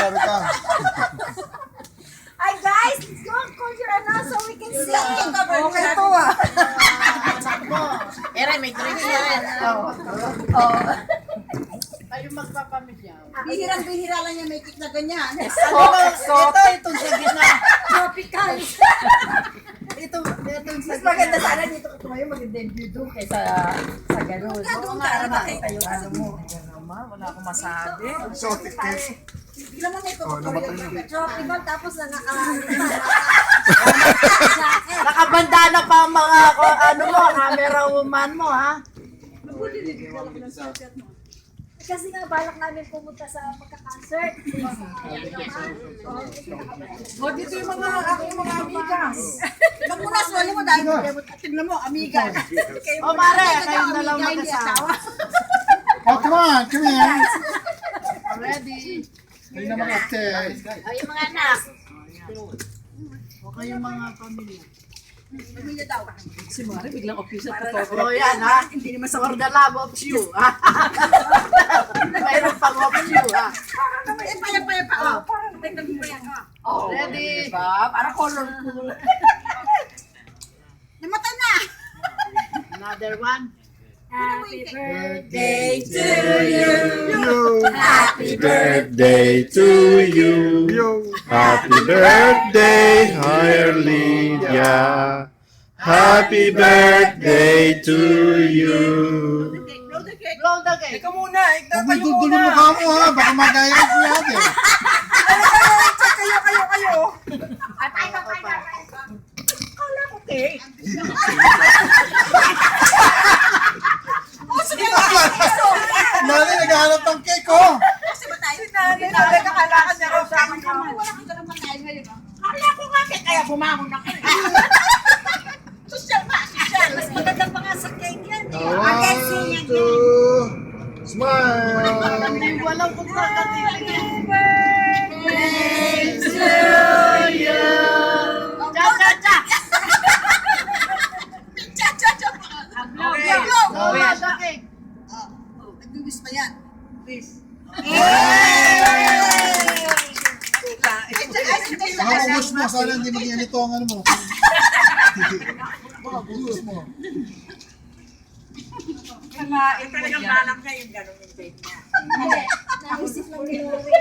Sorry ka. Ay guys, let's go close your eyes so we can see. Okay to ah. Ere, may drinks na rin. Tayo magpapamilya. Bihirang-bihira lang yung may cake na ganyan. Ito sa gitna. Tropical. Ito Mas maganda sana dito ka tumayo, maganda yung view doon kaysa sa gano'n. Oo nga, para makita yung ano mo. wala akong masabi. Exotic cake. Tignan mo may Oh, namatay na. tropical tapos Nakabanda na pa ang mga ano mo, camera woman mo ha. Kasi nga balak namin pumunta sa magka-concert. O dito yung mga aking mga amigas. Huwag mo na, swali mo dahil Tignan mo, amiga. O pare, kayong dalawa mag-asawa. Oh, come on, come here. Ready. Hindi naman ate. O, yung mga anak. O kayong mga pamilya. pamilya daw. Si Mari biglang official photographer. O yan ha, hindi naman sa the love of you. Ha? Mayroon pang of you ha. Paya pa. Oh, parang tignan mo yan. Oh, ready. Diba? Para colorful. Namatay na! Another one. Happy Birthday to you. Happy Birthday to you. Happy birthday, dear Lydia. Happy birthday to you. Blow the cake. Ikaw muna. Huwag mo dudulo mukha mo ha. Baka magaya ko natin. Kayo. Atay ka. Kala ko cake. Nani, naghahanap ng cake ko. Kasi ba tayo? Nalay ka kailangan niya raw sa akin. Wala kang ganun makain ngayon. Kala ko nga cake, kaya bumangon ako. Social ba? Social. Mas maganda pa nga sa cake yan. One, two, smile. Hindi walang kung saan ka titingin. Birthday to you. Cha-cha-cha. Cha-cha-cha. Okay. Blow. Blow the cake. Nag-wish pa yan. Please. Baka ubos mo. Sana hindi maging ito ang ano mo. Baka ubos mo. Talagang balang niya yung gano'n yung cake niya. Naisip lang ni Lori.